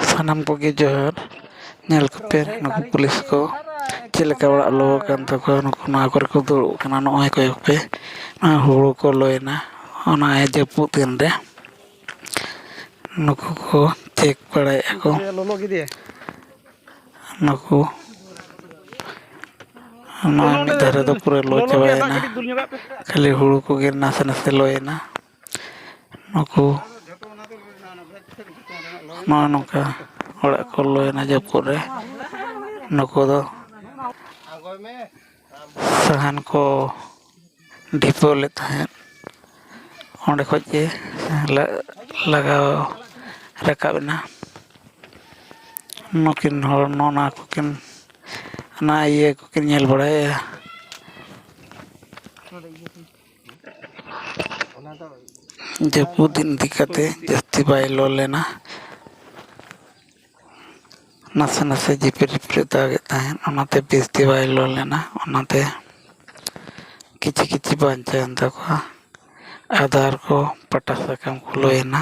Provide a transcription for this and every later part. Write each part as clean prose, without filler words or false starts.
सानाम को जोहार नेल पे नुकु पुलिस को चेलेका ओड़ा लो कान तको नुकु ना करे को दुड़ुब कना नय कयक पे हुड़ू को लोयना ओना जपुद दिन रे नुकु को चेक पड़ाया को नुकु मिद धारे दो पूरे लो चाबायना खाली हुड़ू को गे नासे नासे लोयना नुकु नौका ओड़ा को लोयना जपुद रे नुकु दो साहान को ढिपो लेता है ओंडे खोजे लगाव रकाबना नुकिन हर नोना कुकिन ना ये कुकिन नेल बड़ाया जपुद दिन दिक्कते जस्ती बाय लो लेना नासे नासे जिपिर जिपिर दागे ताहेन ओनाते बेस्ती बाय लो लेना ओनाते किछि किछि बांचान तको आधार को पटा साकाम को लोयना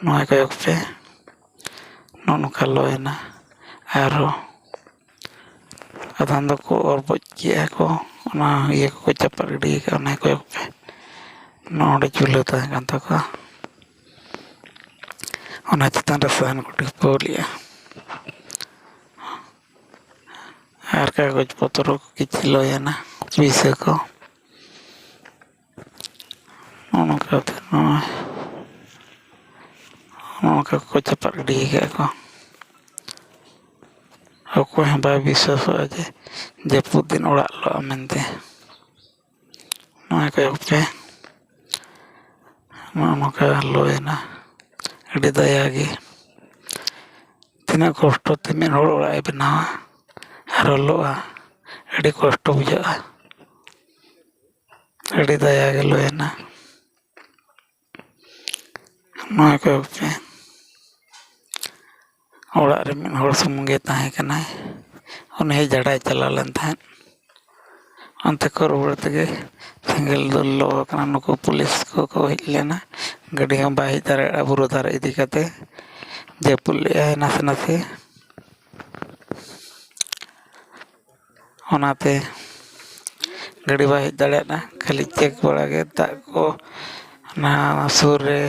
नय कयक पे नोनका लोयना आरो आधान दो को और बचिया को ओना ये को चपर गिडी का ओना कयक पे नोडे चुले ताहेन कान तको ओना चितान रे साहान को टिपोलिया आर कागज पत्र किछि लोयना पीसे को ओनका को चपर गिडी को अको हम बा विश्वास जे जपुद दिन ओड़ा लो मेनते नय कयक पे नोनका लोयना अड़ी दयागे तीना कष्ट ते मेन होड़ ओड़ा बनावा आर लोआ अड़ी कष्ट बुझा अड़ी दयागे लोयना नय कयक पे ओड़ा रे मेन होड़ सुमुंगे ताहे कनाय ओने जड़ाय चला लेन थाहेन अंते को रुवाड़ तगे सेंगेल दो लो कना नुकु पुलिस को हेज लेना गाड़ी हम बाई दारे बुरु धारे इदी कते जपुल है नासे नासे ओनाते गाड़ी बाई दाड़े ना खाली चेक बड़ा के दा को ना सुर रे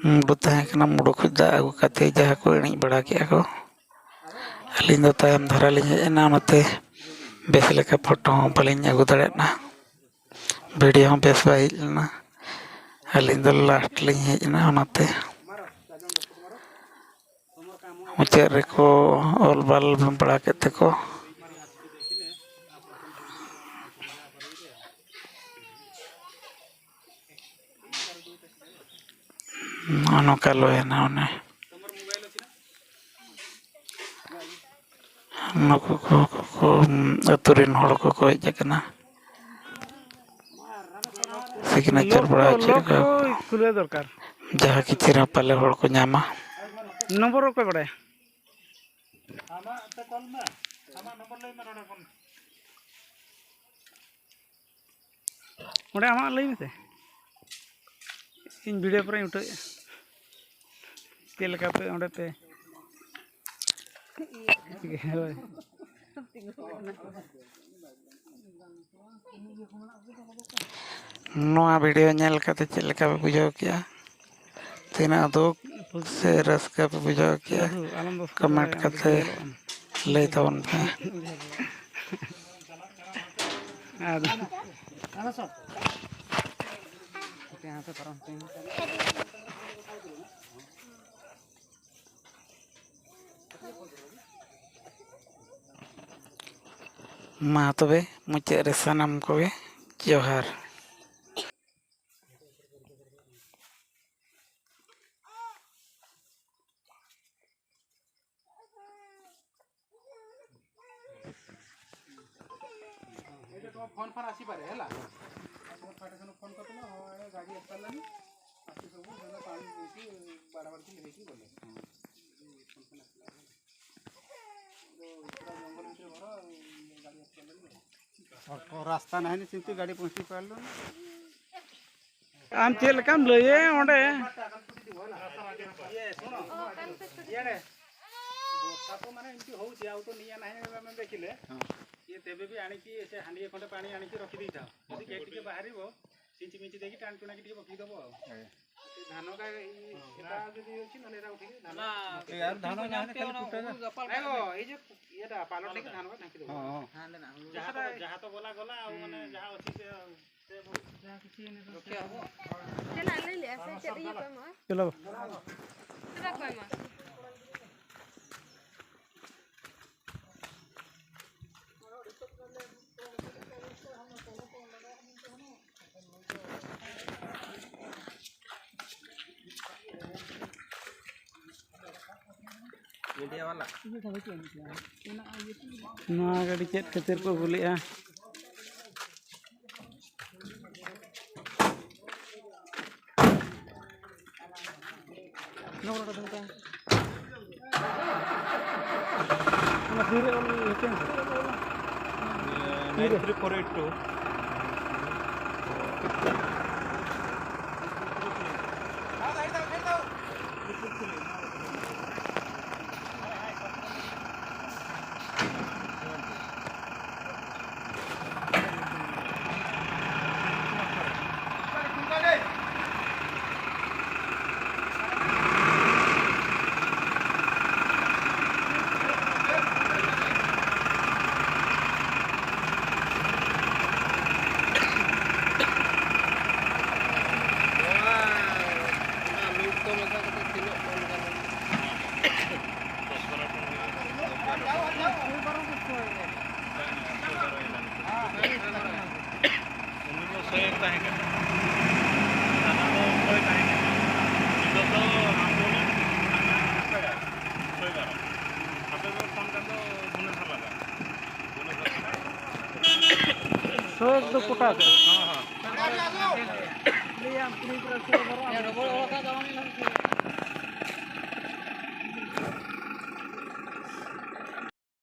मुडू ताहे कना मुडू खुद दा आगु कते जहा को एणी बड़ा के को अलिन दो तायम धारा लिन हेजना ओनाते बेस लेका फोटो बलिन आगु दाड़े ना वीडियो हम बेस बाई ना अलिन दो लास्ट लिन हेजना ओनाते मुचार रे को ऑल बाल बड़ा केते को नौका लोयना ओने नुकु को अतुरिन होड़ को हेज कना सिग्नेचर बड़ा खुले दरकार जहाँ किछि रे पाले होड़ को नामा नंबर को बड़े आमा ते कॉल में आमा नंबर लई में रोडे फोन ओडे आमा लई में से इन वीडियो पर उठे के लगा पे ओडे पे नोआ वीडियो नेल कते चेक लगा पे बुझाव किया तीना दो से रस्का पे बुझाव किया कमेंट करते ले तवन पे मा तबे मुचाद रे सानाम को जोहार। फोन पर आसी पारे हैला फाटेसन फोन करतला हो गाड़ी आसलानी आसी सब जगह पानी देसी बराबर की लेके बोले फोन पर आसला तो पूरा जंगल भीतर घर गाड़ी आसलानी और रास्ता नहीं चिंती गाड़ी पहुंची पारलो आम चेल काम लये ओंडे ये सुनो इे ବର୍ଷା ତ ମାନେ ଏମିତି ହଉଛି ଆଉ ତ ନିଆଁ ନାହିଁ ଆମେ ଦେଖିଲେ ଇଏ ତେବେ ବି ଆଣିକି ସେ ହାଣ୍ଡିଏ ଖଣ୍ଡେ ପାଣି ଆଣିକି ରଖିଦେଇଥାଉ ଯଦି କେହି ଟିକେ ବାହାରିବ ସିଞ୍ଚି ମିଞ୍ଚି ଦେଇକି ଟାଣି ଟୁଣାକି ଟିକେ ପକେଇଦେବ ଆଉ ଧାନ ଏଟା ଯଦି ଅଛି ନହେଲେ ଏଟା ଉଠିକି ଧାନ ଏଇ ଯେ ଇଏଟା ପାଲ ଟିକେ ଧାନ ଢାଙ୍କି ଦେବ ଯାହା ତ ଗଲା ଗଲା ଆଉ ମାନେ ଯାହା ଅଛି ସେ ଯାହା କିଛି ରଖିବା ହବ चलो नवा गाड़ी चेक खातिर को बोलिया तो कुटा